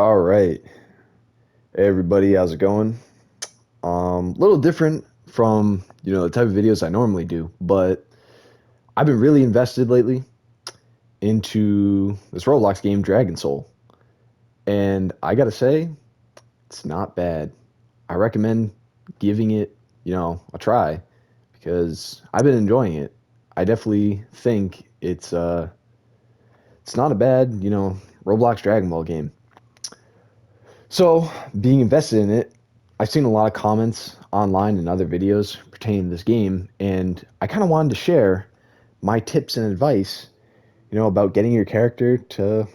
All right. Hey everybody, how's it going? Little different from, the type of videos I normally do, but I've been really invested lately into this Roblox game, Dragon Soul. And I gotta say, it's not bad. I recommend giving it, a try because I've been enjoying it. I definitely think it's not a bad, Roblox Dragon Ball game. So, being invested in it, I've seen a lot of comments online and other videos pertaining to this game, and I kind of wanted to share my tips and advice, about getting your character to,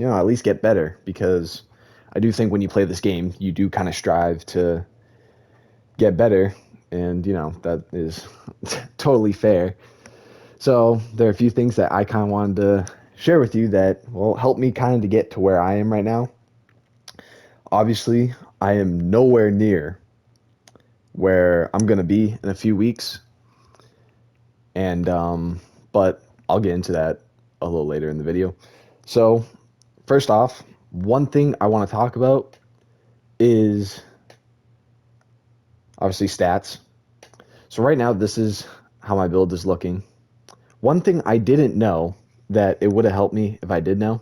at least get better, because I do think when you play this game, you do kind of strive to get better, and, that is totally fair. So, there are a few things that I kind of wanted to share with you that will help me kind of to get to where I am right now. Obviously, I am nowhere near where I'm gonna be in a few weeks, and but I'll get into that a little later in the video. So, first off, one thing I want to talk about is obviously stats. So right now, this is how my build is looking. One thing I didn't know that it would have helped me if I did know.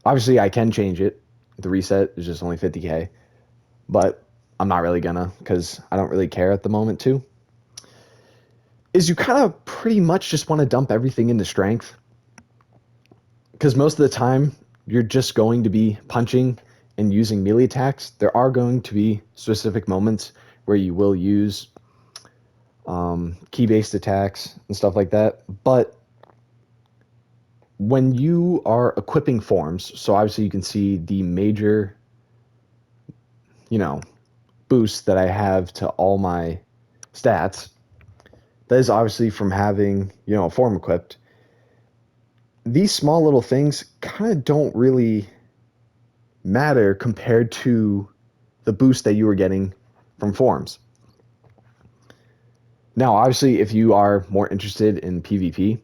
Obviously, I can change it. The reset is just only 50k, but I'm not really gonna because I don't really care at the moment too. Is you kind of pretty much just want to dump everything into strength because most of the time you're just going to be punching and using melee attacks. There are going to be specific moments where you will use key-based attacks and stuff like that. But when you are equipping forms, so obviously you can see the major, you know, boosts that I have to all my stats. That is obviously from having, a form equipped. These small little things kind of don't really matter compared to the boost that you were getting from forms. Now, obviously, if you are more interested in PvP,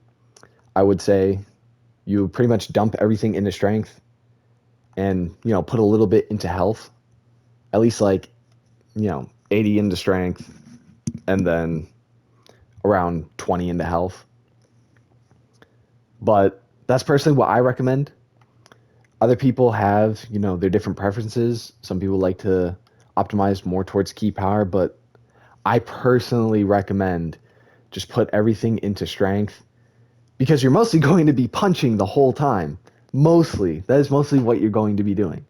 I would say you pretty much dump everything into strength and, put a little bit into health, at least like, 80 into strength and then around 20 into health. But that's personally what I recommend. Other people have, their different preferences. Some people like to optimize more towards key power, but I personally recommend just put everything into strength because you're mostly going to be punching the whole time. Mostly. That is mostly what you're going to be doing.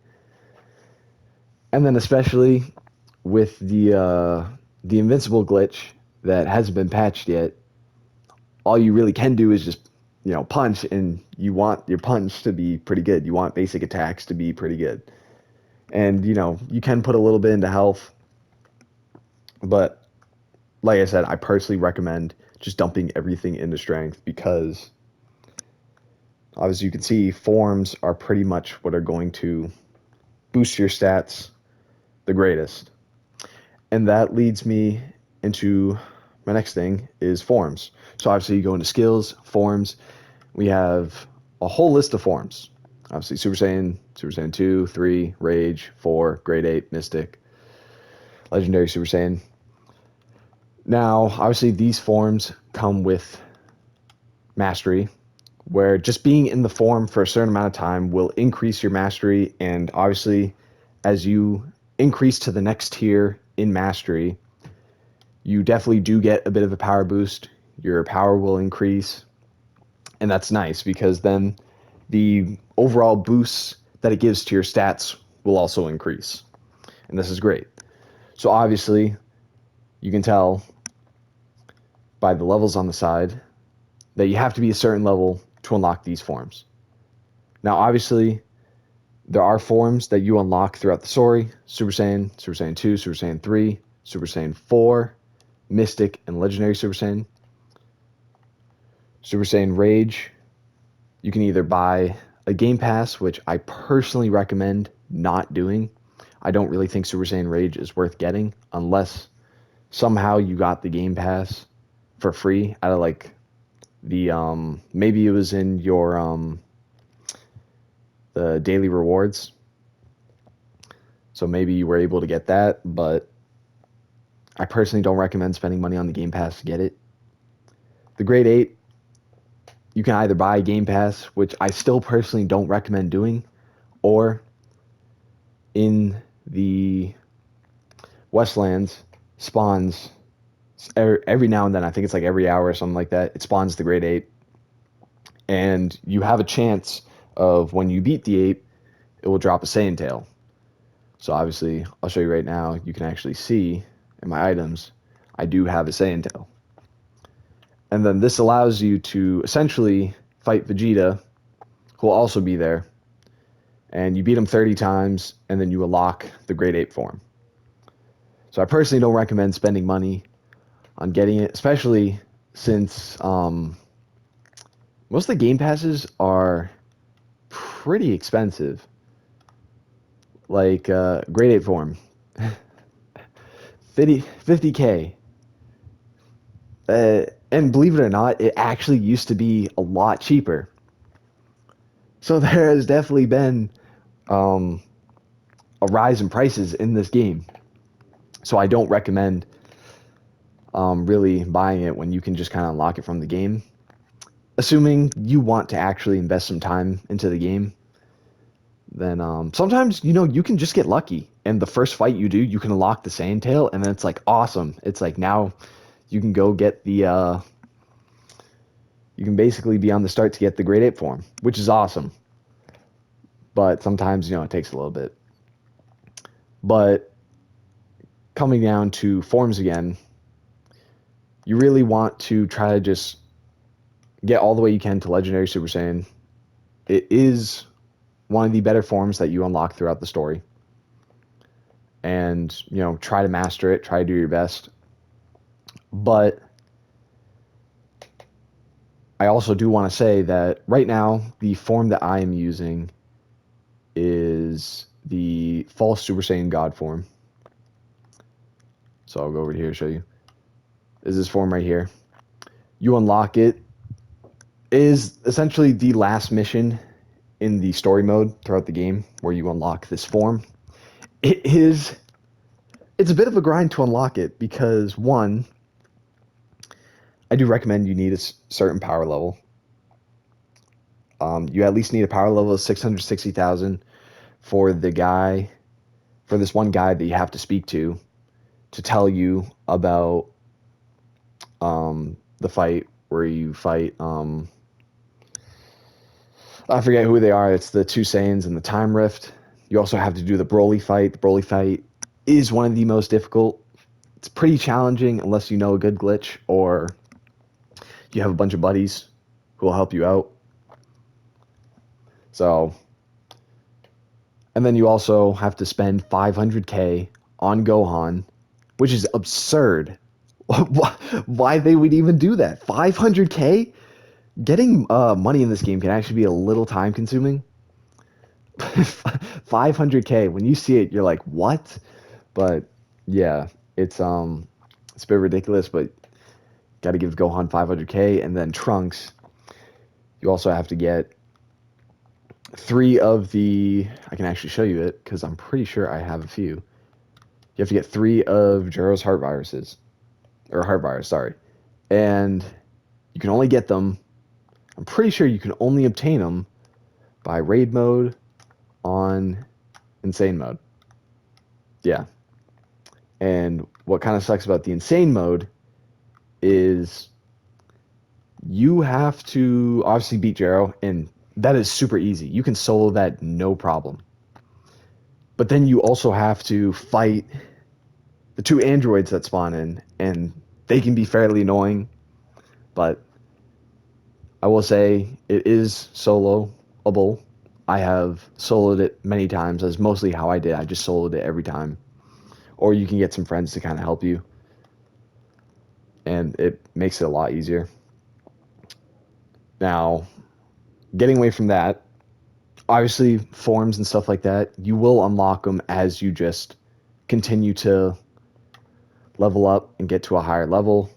And then especially with the invincible glitch that hasn't been patched yet, all you really can do is just, punch, and you want your punch to be pretty good. You want basic attacks to be pretty good. And, you can put a little bit into health, but like I said, I personally recommend just dumping everything into strength because obviously you can see forms are pretty much what are going to boost your stats the greatest. And that leads me into my next thing is forms. So obviously you go into skills, forms. We have a whole list of forms. Obviously Super Saiyan 2, 3, Rage, 4, Grade 8, Mystic, Legendary Super Saiyan. Now, obviously these forms come with mastery, where just being in the form for a certain amount of time will increase your mastery. And obviously, as you increase to the next tier in mastery, you definitely do get a bit of a power boost. Your power will increase. And that's nice because then the overall boosts that it gives to your stats will also increase. And this is great. So obviously, you can tell by the levels on the side that you have to be a certain level to unlock these forms. Now, obviously, there are forms that you unlock throughout the story: Super Saiyan, Super Saiyan 2, Super Saiyan 3, Super Saiyan 4, Mystic, and Legendary Super Saiyan. Super Saiyan Rage, you can either buy a Game Pass, which I personally recommend not doing. I don't really think Super Saiyan Rage is worth getting unless somehow you got the Game Pass for free out of like the maybe it was in your the daily rewards. So maybe you were able to get that, but I personally don't recommend spending money on the Game Pass to get it. The Grade 8, you can either buy Game Pass, which I still personally don't recommend doing, or in the Westlands spawns every now and then. I think it's like every hour or something like that. It spawns the Grade 8, and you have a chance of when you beat the 8, it will drop a Saiyan Tail. So obviously, I'll show you right now. You can actually see in my items, I do have a Saiyan Tail. And then this allows you to essentially fight Vegeta, who will also be there. And you beat him 30 times, and then you unlock the Grade 8 form. So I personally don't recommend spending money on getting it, especially since most of the Game Passes are pretty expensive. Like Grade 8 form, 50K. And believe it or not, it actually used to be a lot cheaper. So there has definitely been a rise in prices in this game. So I don't recommend really buying it when you can just kind of unlock it from the game. Assuming you want to actually invest some time into the game, then sometimes, you can just get lucky. And the first fight you do, you can unlock the Saiyan Tail, and then it's like awesome. It's like now you can go get the you can basically be on the start to get the Grade 8 form, which is awesome. But sometimes, it takes a little bit. But coming down to forms again, you really want to try to just get all the way you can to Legendary Super Saiyan. It is one of the better forms that you unlock throughout the story. And, try to master it, try to do your best. But I also do want to say that right now, the form that I am using is the False Super Saiyan God form. So I'll go over here to show you. Is this form right here. You unlock it. It is essentially the last mission in the story mode throughout the game where you unlock this form. It's a bit of a grind to unlock it because, one, I do recommend you need a certain power level. You at least need a power level of 660,000 for this one guy that you have to speak to tell you about the fight where you fight. I forget who they are. It's the two Saiyans in the Time Rift. You also have to do the Broly fight. The Broly fight is one of the most difficult. It's pretty challenging unless you know a good glitch or you have a bunch of buddies who will help you out. So, and then you also have to spend 500K on Gohan, which is absurd. Why they would even do that? 500K? Getting money in this game can actually be a little time consuming. 500K, when you see it, you're like, what? But yeah, it's a bit ridiculous, but got to give Gohan 500K. And then Trunks, you also have to get 3 of the, I can actually show you it because I'm pretty sure I have a few. You have to get 3 of Jiro's heart viruses, or heart virus, sorry. And you can only get them, I'm pretty sure you can only obtain them by raid mode on insane mode. Yeah. And what kind of sucks about the insane mode is you have to obviously beat Jiro, and that is super easy. You can solo that no problem. But then you also have to fight the 2 androids that spawn in, and they can be fairly annoying. But I will say it is soloable. I have soloed it many times. That's mostly how I did. I just soloed it every time. Or you can get some friends to kind of help you. And it makes it a lot easier. Now, getting away from that, obviously forms and stuff like that, you will unlock them as you just continue to level up and get to a higher level.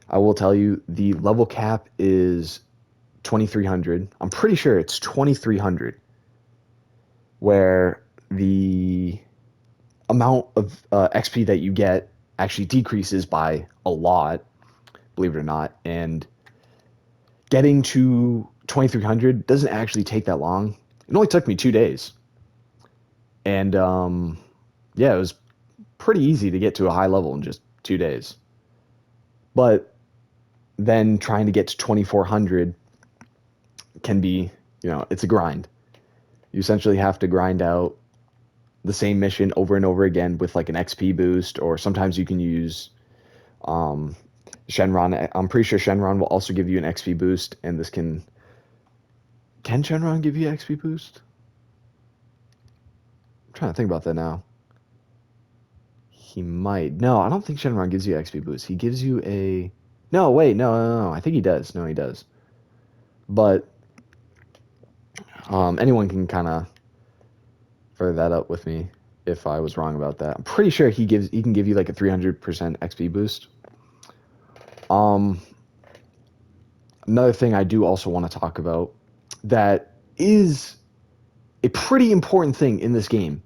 I will tell you, the level cap is 2,300. I'm pretty sure it's 2,300. Where the amount of XP that you get actually decreases by a lot, believe it or not. And getting to 2300 doesn't actually take that long. It only took me 2 days. And yeah, it was pretty easy to get to a high level in just 2 days. But then trying to get to 2400 can be, it's a grind. You essentially have to grind out the same mission over and over again with like an XP boost, or sometimes you can use Shenron. I'm pretty sure Shenron will also give you an XP boost, and this can Shenron give you an XP boost? I'm trying to think about that now. He might. No, I don't think Shenron gives you an XP boost. He gives you a. No, wait, no. I think he does. No, he does. But anyone can kind of further that up with me if I was wrong about that. I'm pretty sure he can give you like a 300% XP boost. Another thing I do also want to talk about that is a pretty important thing in this game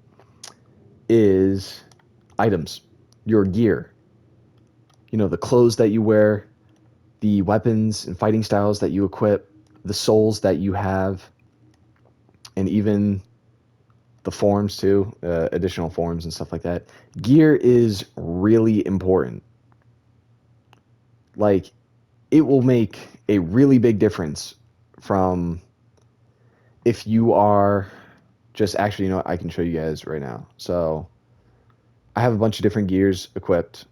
is items, your gear. The clothes that you wear, the weapons and fighting styles that you equip, the souls that you have, and even the forms too, additional forms and stuff like that. Gear is really important. Like, it will make a really big difference from if you are just actually, I can show you guys right now. So I have a bunch of different gears equipped.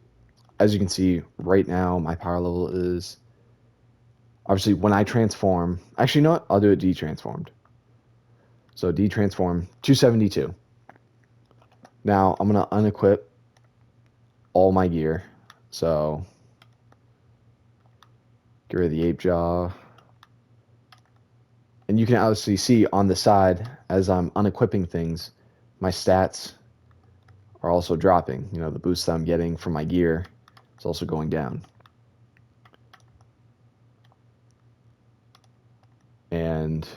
As you can see right now, my power level is obviously when I transform. Actually, you know what? I'll do it detransformed. So detransform 272. Now I'm gonna unequip all my gear. So get rid of the ape jaw. And you can obviously see on the side as I'm unequipping things, my stats are also dropping. The boost that I'm getting from my gear is also going down. And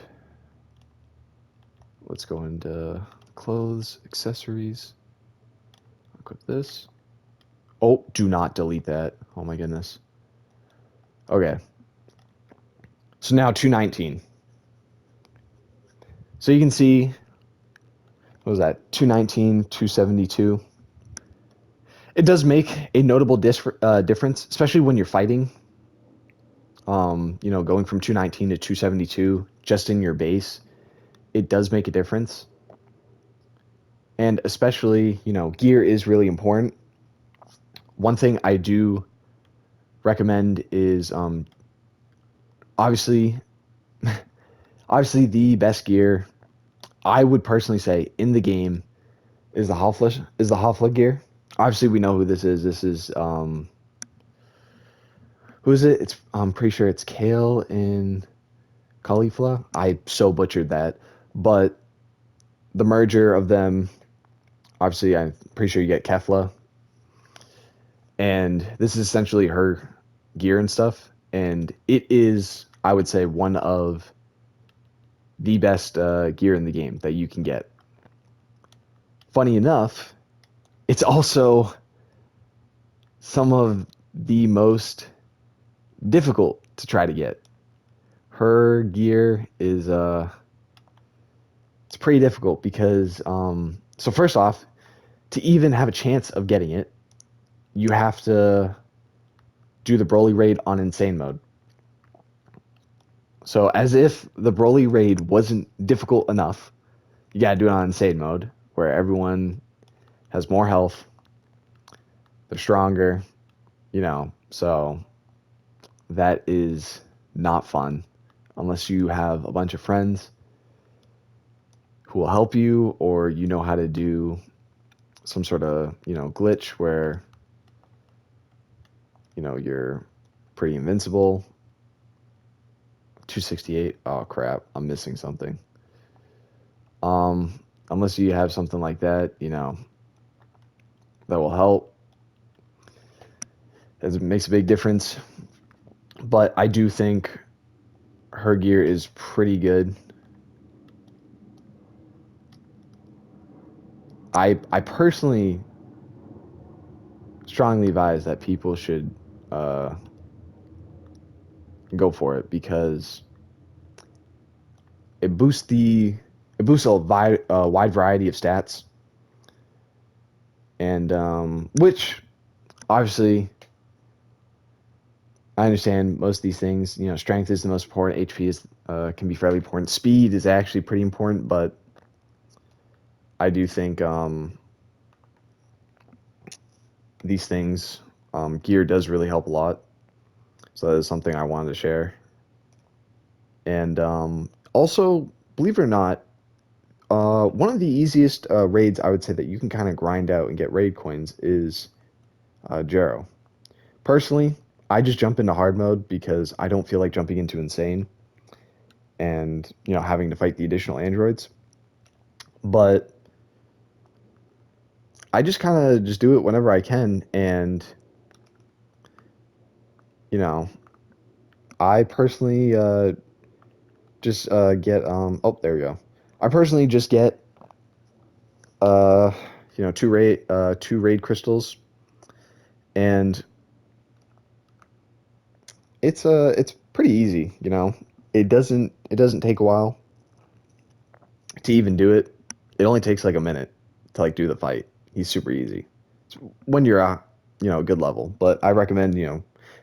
let's go into clothes, accessories. Equip this. Oh, do not delete that. Oh my goodness. Okay. So now 219. So you can see, what was that? 219, 272. It does make a notable difference, especially when you're fighting. Going from 219 to 272 just in your base, it does make a difference. And especially, gear is really important. One thing I do recommend is obviously obviously the best gear I would personally say in the game is the Hofla gear. Obviously we know who this is. This is who is it? I'm pretty sure it's Kale and Caulifla. I so butchered that. But the merger of them, obviously I'm pretty sure you get Kefla. And this is essentially her gear and stuff. And it is, I would say, one of the best gear in the game that you can get. Funny enough, it's also some of the most difficult to try to get. Her gear is it's pretty difficult because so first off, to even have a chance of getting it, you have to do the Broly raid on insane mode. So as if the Broly raid wasn't difficult enough, you gotta do it on insane mode, where everyone has more health, they're stronger, so that is not fun unless you have a bunch of friends who will help you, or you know how to do some sort of, glitch where, you're pretty invincible. 268. Oh crap, I'm missing something. Unless you have something like that, that will help. It makes a big difference. But I do think her gear is pretty good. I personally strongly advise that people should uh, go for it because it boosts the it boosts a wide variety of stats, and which obviously I understand most of these things. You know, strength is the most important. HP is can be fairly important. Speed is actually pretty important, but I do think these things, gear does really help a lot. So that is something I wanted to share. And also, believe it or not, one of the easiest raids I would say that you can kind of grind out and get raid coins is Jero. Personally, I just jump into hard mode because I don't feel like jumping into insane and having to fight the additional androids. But I just kind of just do it whenever I can, and you know, I personally just get oh, there we go. I personally just get uh two raid crystals, and it's pretty easy. It doesn't take a while to even do it. It only takes like a minute to like do the fight. He's super easy. It's when you're a good level. But I recommend,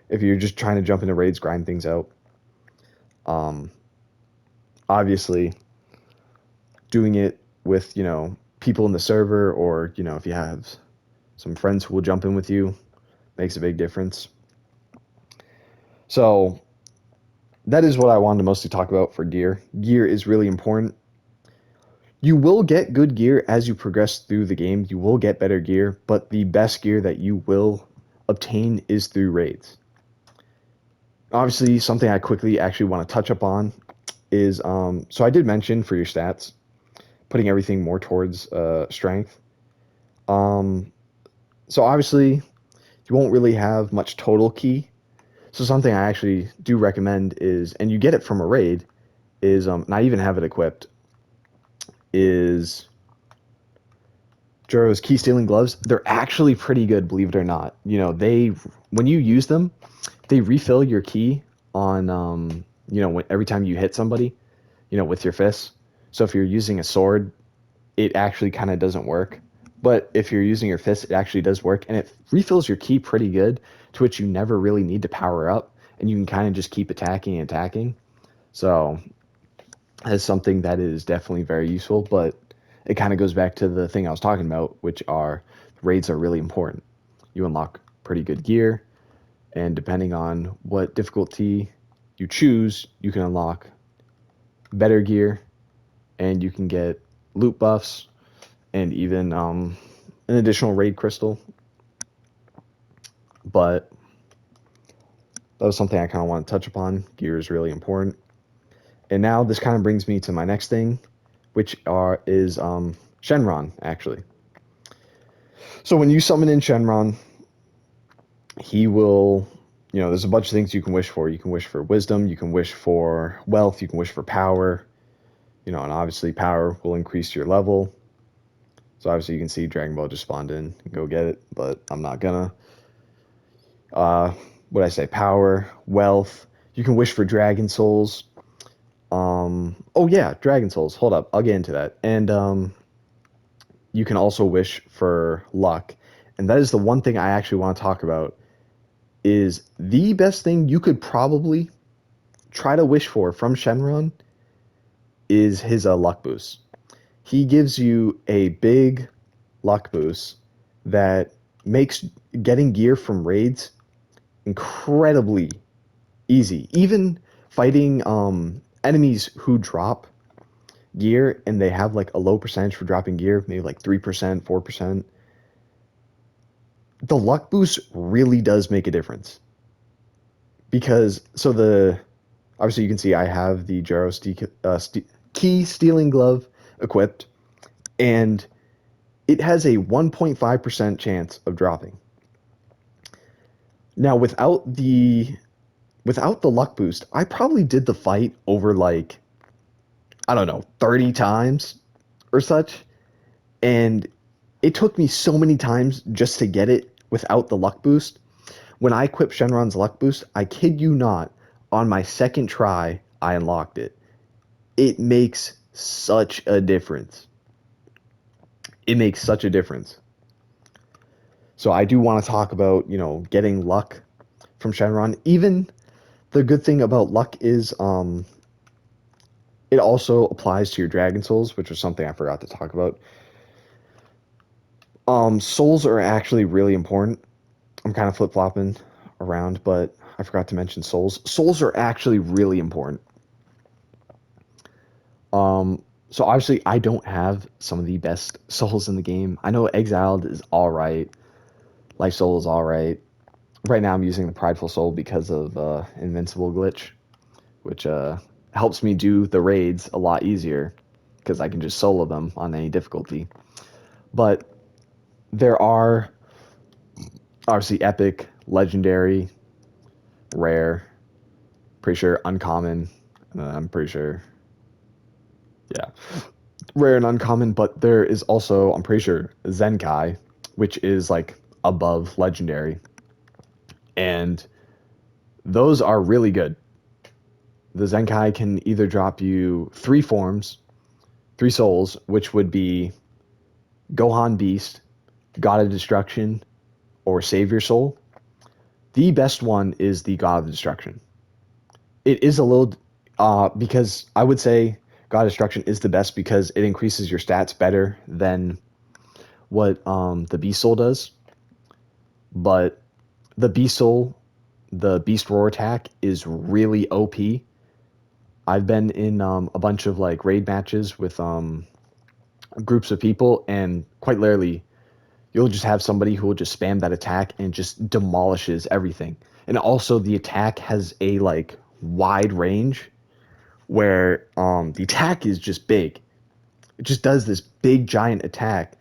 if you're just trying to jump into raids, grind things out. Um, Obviously, doing it with people in the server, or if you have some friends who will jump in with you, makes a big difference. So that is what I wanted to mostly talk about for gear. Gear is really important. You will get good gear as you progress through the game. You will get better gear, but the best gear that you will obtain is through raids. Obviously, something I quickly actually want to touch up on is so I did mention for your stats, putting everything more towards strength. Um, so obviously, you won't really have much total key. So something I actually do recommend is, and you get it from a raid, is and I even have it equipped, is Juro's key stealing gloves. They're actually pretty good, believe it or not. When you use them, they refill your key on every time you hit somebody, with your fists. So if you're using a sword, it actually kind of doesn't work. But if you're using your fist, it actually does work, and it refills your key pretty good, to which you never really need to power up, and you can kind of just keep attacking and attacking. So that's something that is definitely very useful, but it kind of goes back to the thing I was talking about, which are raids are really important. You unlock pretty good gear, and depending on what difficulty you choose, you can unlock better gear, and you can get loot buffs, and even an additional raid crystal. But that was something I kind of want to touch upon. Gear is really important. And now this kind of brings me to my next thing, which is Shenron, actually. So when you summon in Shenron, he will, there's a bunch of things you can wish for. You can wish for wisdom, you can wish for wealth, you can wish for power, and obviously power will increase your level. So obviously you can see Dragon Ball just spawned in and go get it, but I'm not gonna. Uh, what I say? Power, wealth. You can wish for Dragon Souls. Oh yeah, Dragon Souls. Hold up, I'll get into that. And you can also wish for luck, and that is the one thing I actually want to talk about. Is the best thing you could probably try to wish for from Shenron is his luck boost. He gives you a big luck boost that makes getting gear from raids incredibly easy. Even fighting enemies who drop gear and they have like a low percentage for dropping gear, maybe like 3%, 4%. The luck boost really does make a difference. Because obviously you can see I have the key stealing glove equipped, and it has a 1.5% chance of dropping. Now without the luck boost, I probably did the fight over like, I don't know, 30 times or such, and It took me so many times just to get it without the luck boost. When I equipped Shenron's luck boost, I kid you not, on my second try, I unlocked it. It makes such a difference. It makes such a difference. So I do want to talk about, getting luck from Shenron. Even the good thing about luck is it also applies to your Dragon Souls, which was something I forgot to talk about. Souls are actually really important. I'm kind of flip-flopping around, but I forgot to mention souls. Souls are actually really important. So obviously I don't have some of the best souls in the game. I know Exiled is all right. Life Soul is all right. Right now I'm using the Prideful Soul because of Invincible glitch, which helps me do the raids a lot easier because I can just solo them on any difficulty. But there are obviously epic, legendary, rare, pretty sure uncommon. I'm pretty sure, yeah, rare and uncommon. But there is also, I'm pretty sure, Zenkai, which is like above legendary, and those are really good. The Zenkai can either drop you three forms, three souls, which would be Gohan Beast, God of Destruction, or Savior Soul. The best one is the God of Destruction. It is a little, because I would say God of Destruction is the best because it increases your stats better than what the Beast Soul does. But the Beast Soul, the Beast Roar attack is really OP. I've been in a bunch of like raid matches with groups of people, and quite literally, you'll just have somebody who will just spam that attack and just demolishes everything. And also, the attack has a like wide range where the attack is just big. It just does this big giant attack,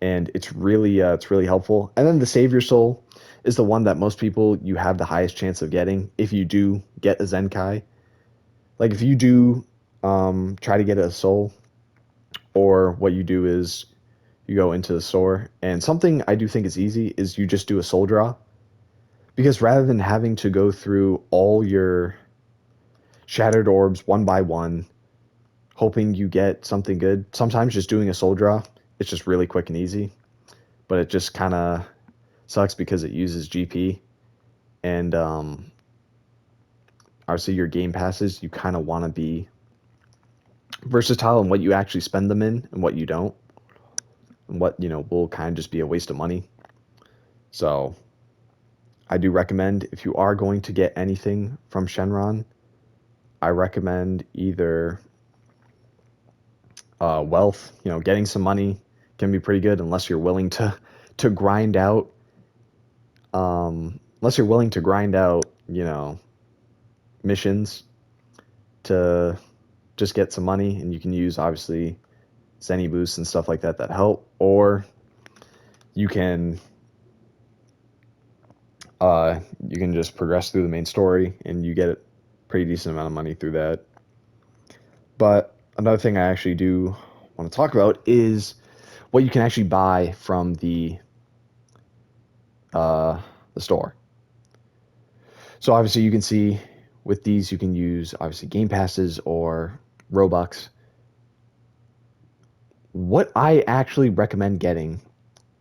and it's really helpful. And then the Savior Soul is the one that most people you have the highest chance of getting if you do get a Zenkai. Like if you do try to get a soul, or what you do is you go into the store, and something I do think is easy is you just do a soul draw, because rather than having to go through all your shattered orbs one by one hoping you get something good, sometimes just doing a soul draw, it's just really quick and easy. But it just kind of sucks because it uses GP, and obviously your game passes, you kind of want to be versatile in what you actually spend them in and what you don't, and what will kind of just be a waste of money. So I do recommend, if you are going to get anything from Shenron, I recommend either wealth. Getting some money can be pretty good unless you're willing to grind out. Unless you're willing to grind out, missions to just get some money, and you can use obviously Zenny boosts and stuff like that help, or you can you can just progress through the main story and you get a pretty decent amount of money through that. But another thing I actually do want to talk about is what you can actually buy from the store. So obviously you can see with these you can use obviously game passes or Robux. What I actually recommend getting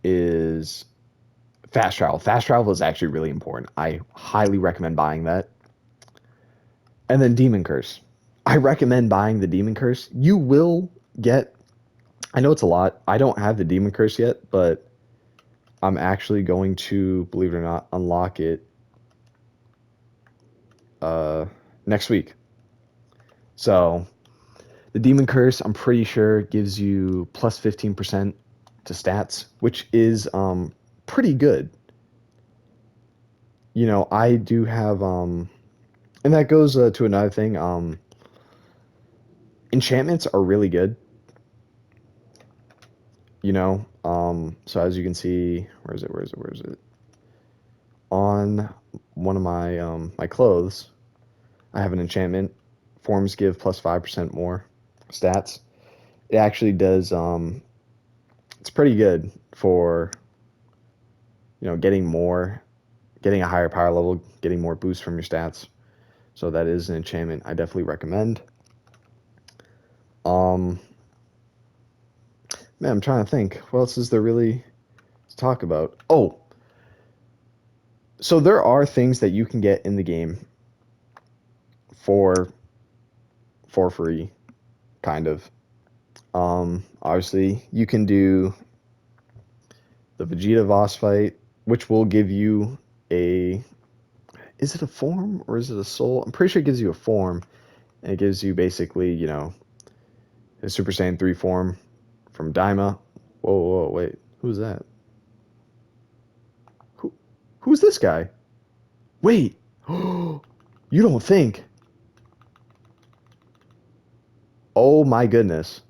is fast travel. Fast travel is actually really important. I highly recommend buying that. And then Demon Curse. I recommend buying the Demon Curse. You will get, I know it's a lot. I don't have the Demon Curse yet, but I'm actually going to, believe it or not, unlock it next week. So the Demon Curse, I'm pretty sure, gives you plus 15% to stats, which is pretty good. I do have, and that goes to another thing. Enchantments are really good. So as you can see, where is it? On one of my clothes, I have an enchantment. Forms give plus 5% more stats. It actually does it's pretty good for getting a higher power level, getting more boost from your stats. So that is an enchantment I definitely recommend. Um, Man, I'm trying to think. What else is there really to talk about? Oh, so there are things that you can get in the game for free, kind of. Obviously, you can do the Vegeta Voss fight, which will give you a. Is it a form or is it a soul? I'm pretty sure it gives you a form, and it gives you basically, a Super Saiyan 3 form from Daima. Whoa, wait. Who's that? Who, who's this guy? Wait. You don't think? Oh my goodness.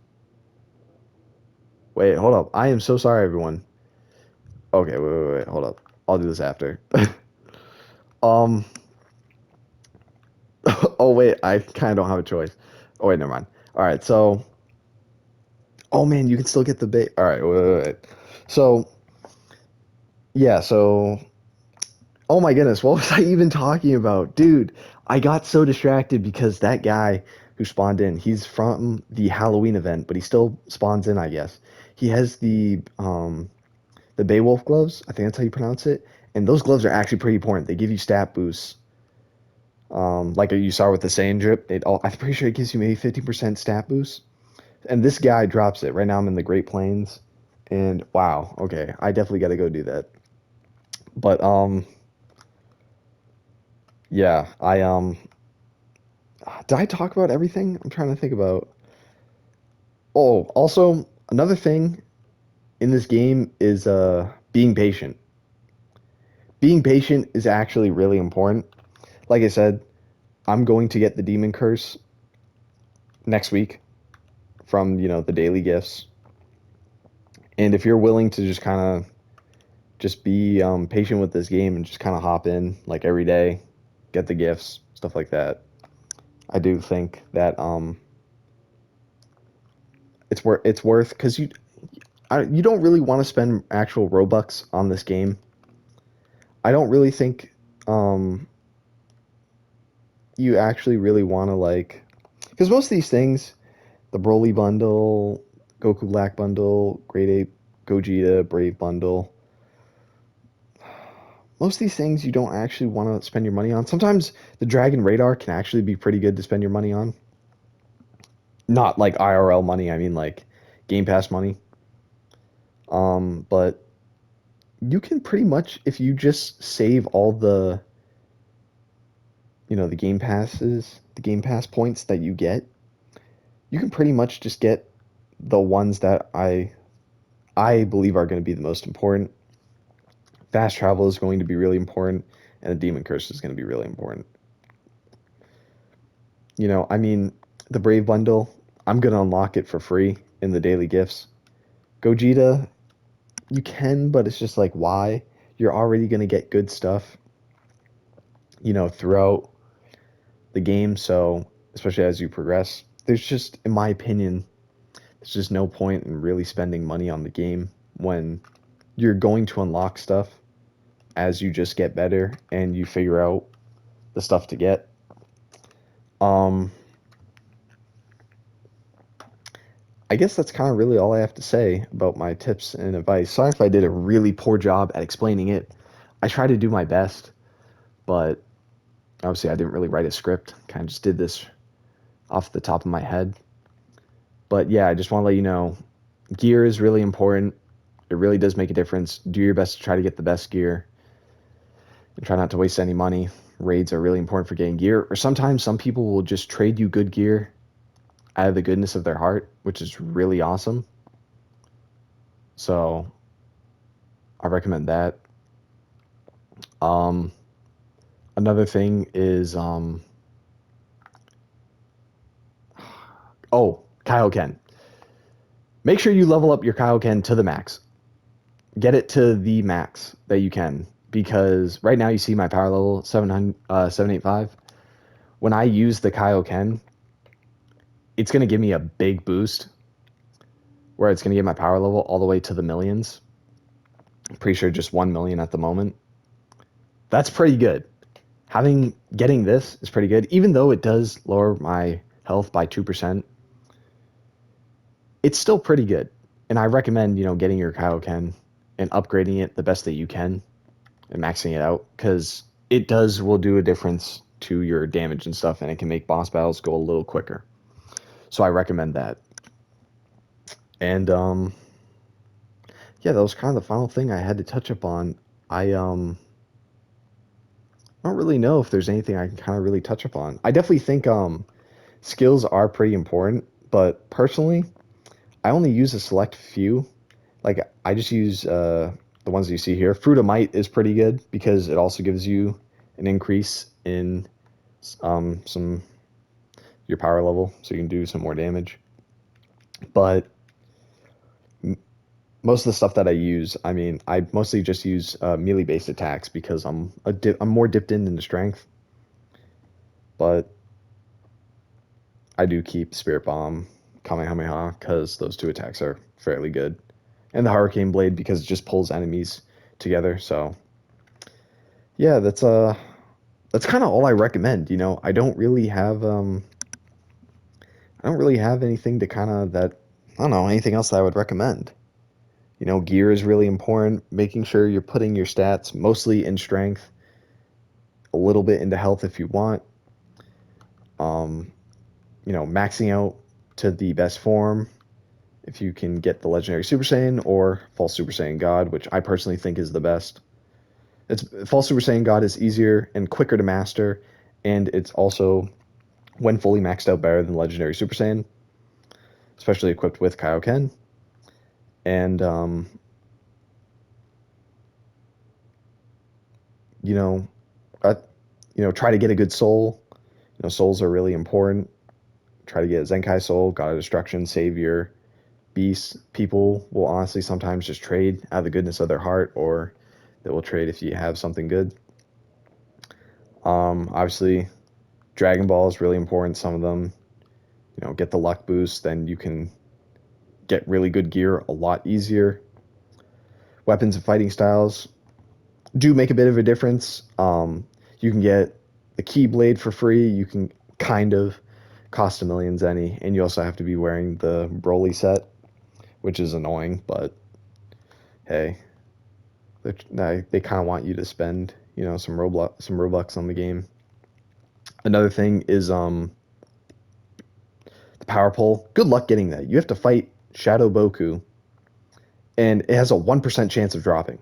Wait, hold up. I am so sorry, everyone. Okay, wait. Hold up. I'll do this after. um. Oh wait, I kind of don't have a choice. Oh wait, never mind. All right, so. Oh man, you can still get the bait. All right, wait. So yeah, so. Oh my goodness, what was I even talking about, dude? I got so distracted because that guy who spawned in, he's from the Halloween event, but he still spawns in, I guess. He has the Beowulf gloves. I think that's how you pronounce it. And those gloves are actually pretty important. They give you stat boosts. Like you saw with the Saiyan drip, I'm pretty sure it gives you maybe 50% stat boost. And this guy drops it. Right now I'm in the Great Plains, and wow, okay, I definitely got to go do that. But yeah, did I talk about everything? I'm trying to think about. Oh, also another thing in this game is being patient. Being patient is actually really important. Like I said, I'm going to get the Demon Curse next week from, the daily gifts. And if you're willing to just kind of just be patient with this game and just kind of hop in like every day, get the gifts, stuff like that, I do think that it's worth because you don't really want to spend actual Robux on this game. I don't really think um, you actually really want to like because most of these things, the Broly bundle, Goku Black bundle, Great Ape Gogeta Brave bundle, most of these things you don't actually want to spend your money on. Sometimes the Dragon Radar can actually be pretty good to spend your money on. Not like IRL money, I mean like Game Pass money. But you can pretty much if you just save all the the Game Pass points that you get, you can pretty much just get the ones that I believe are going to be the most important. Fast travel is going to be really important, and the Demon Curse is going to be really important. I mean, the Brave Bundle, I'm going to unlock it for free in the daily gifts. Gogeta, you can, but it's just like, why? You're already going to get good stuff, throughout the game. So, especially as you progress, there's just, in my opinion, there's just no point in really spending money on the game when you're going to unlock stuff as you just get better and you figure out the stuff to get. Um, I guess that's kind of really all I have to say about my tips and advice. Sorry if I did a really poor job at explaining it. I try to do my best, but obviously I didn't really write a script. Kind of just did this off the top of my head. But yeah, I just want to let you know, gear is really important. It really does make a difference. Do your best to try to get the best gear and try not to waste any money. Raids are really important for getting gear. Or sometimes some people will just trade you good gear out of the goodness of their heart, which is really awesome. So I recommend that. Um, Another thing is, Kaioken. Make sure you level up your Kaioken to the max. Get it to the max that you can, because right now you see my power level 785. When I use the Kaioken, it's gonna give me a big boost. where it's going to get my power level all the way to the millions. I'm pretty sure just 1 million at the moment. That's pretty good. Getting this is pretty good, even though it does lower my health by 2%. It's still pretty good, and I recommend getting your Kaioken and upgrading it the best that you can and maxing it out, because it will do a difference to your damage and stuff, and it can make boss battles go a little quicker. So I recommend that. And yeah, that was kind of the final thing I had to touch upon. I don't really know if there's anything I can kind of really touch upon. I definitely think skills are pretty important, but personally, I only use a select few. Like I just use the ones that you see here. Fruit of Might is pretty good because it also gives you an increase in some your power level, so you can do some more damage. But most of the stuff that I use, I mean, I mostly just use melee based attacks because I'm more dipped into strength. But I do keep Spirit Bomb, Kamehameha, because those two attacks are fairly good, and the Hurricane Blade because it just pulls enemies together. So yeah, that's kind of all I recommend. I don't really have anything to kind of that I don't know anything else that I would recommend. Gear is really important. Making sure you're putting your stats mostly in strength, a little bit into health if you want. Um, maxing out to the best form if you can get the legendary Super Saiyan or False Super Saiyan God, which I personally think is the best. It's False Super Saiyan God is easier and quicker to master, and it's also when fully maxed out better than legendary Super Saiyan, especially equipped with Kaioken. And you know, uh, try to get a good soul. Souls are really important. Try to get Zenkai Soul, God of Destruction, Savior, Beast. People will honestly sometimes just trade out of the goodness of their heart, or they will trade if you have something good. Obviously, Dragon Ball is really important. Some of them, get the luck boost, then you can get really good gear a lot easier. Weapons and fighting styles do make a bit of a difference. You can get the Keyblade for free. You can kind of cost a millions any, and you also have to be wearing the Broly set, which is annoying, but hey, they kind of want you to spend some Robux on the game. Another thing is the power pole. Good luck getting that. You have to fight Shadow Boku, and it has a 1% chance of dropping.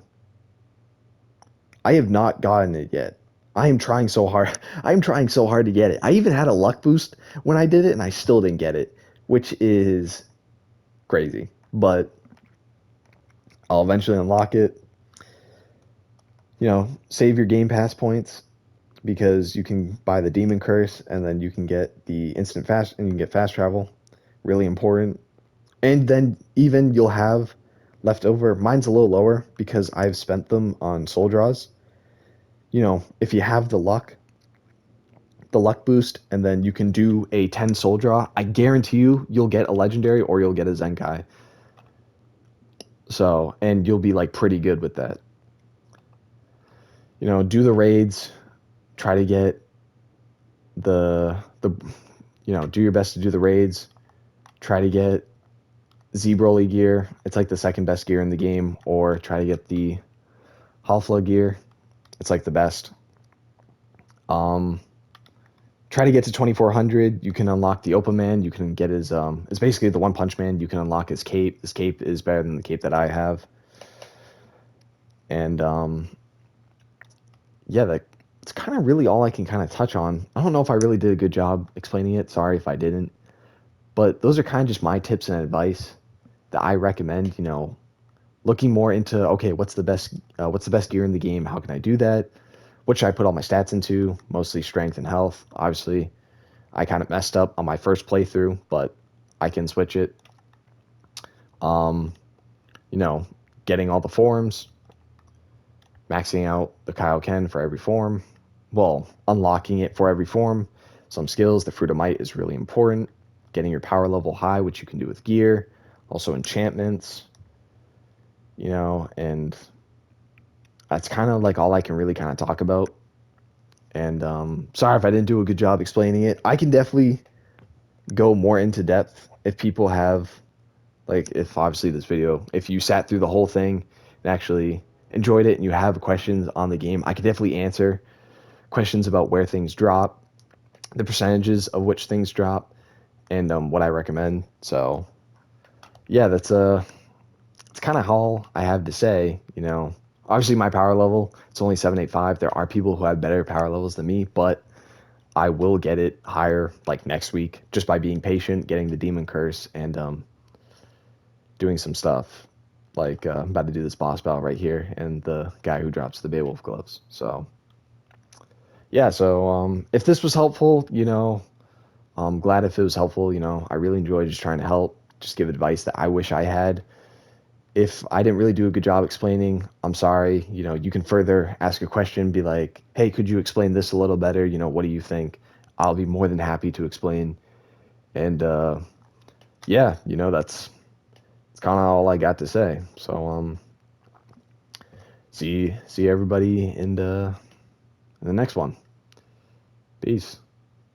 I have not gotten it yet. I am trying so hard. I am trying so hard to get it. I even had a luck boost when I did it, and I still didn't get it, which is crazy. But I'll eventually unlock it. Save your Game Pass points because you can buy the Demon Curse, and then you can get the instant fast, and you can get fast travel. Really important. And then even you'll have leftover. Mine's a little lower because I've spent them on soul draws. If you have the luck boost, and then you can do a 10 soul draw, I guarantee you'll get a legendary or you'll get a Zenkai. So, and you'll be like pretty good with that. Do the raids, try to get do your best to do the raids, try to get Z Broly gear. It's like the second best gear in the game, or try to get the Hafla gear. It's like the best. Try to get to 2400. You can unlock the Opa Man. You can get his it's basically the One Punch Man. You can unlock his cape. His cape is better than the cape that I have. And yeah, that's kind of really all I can kind of touch on. I don't know if I really did a good job explaining it. Sorry if I didn't. But those are kind of just my tips and advice that I recommend, looking more into, okay, what's the best gear in the game? How can I do that? What should I put all my stats into? Mostly strength and health. Obviously, I kind of messed up on my first playthrough, but I can switch it. You know, getting all the forms, maxing out the Kaioken for every form. Well, unlocking it for every form. Some skills, the Fruit of Might is really important. Getting your power level high, which you can do with gear. also enchantments, and that's kind of like all I can really kind of talk about. And sorry if I didn't do a good job explaining it. I can definitely go more into depth if people have, like, if obviously this video, if you sat through the whole thing and actually enjoyed it and you have questions on the game, I could definitely answer questions about where things drop, the percentages of which things drop, and what I recommend. So yeah, it's kind of all I have to say. Obviously my power level, it's only 785. There are people who have better power levels than me, but I will get it higher like next week just by being patient, getting the demon curse, and doing some stuff. Like I'm about to do this boss battle right here, and the guy who drops the Beowulf gloves. So yeah, so if this was helpful, I'm glad if it was helpful. I really enjoy just trying to help, just give advice that I wish I had. If I didn't really do a good job explaining, I'm sorry. You can further ask a question, be like, hey, could you explain this a little better? What do you think? I'll be more than happy to explain. And yeah, that's kind of all I got to say. So see everybody in the next one. Peace.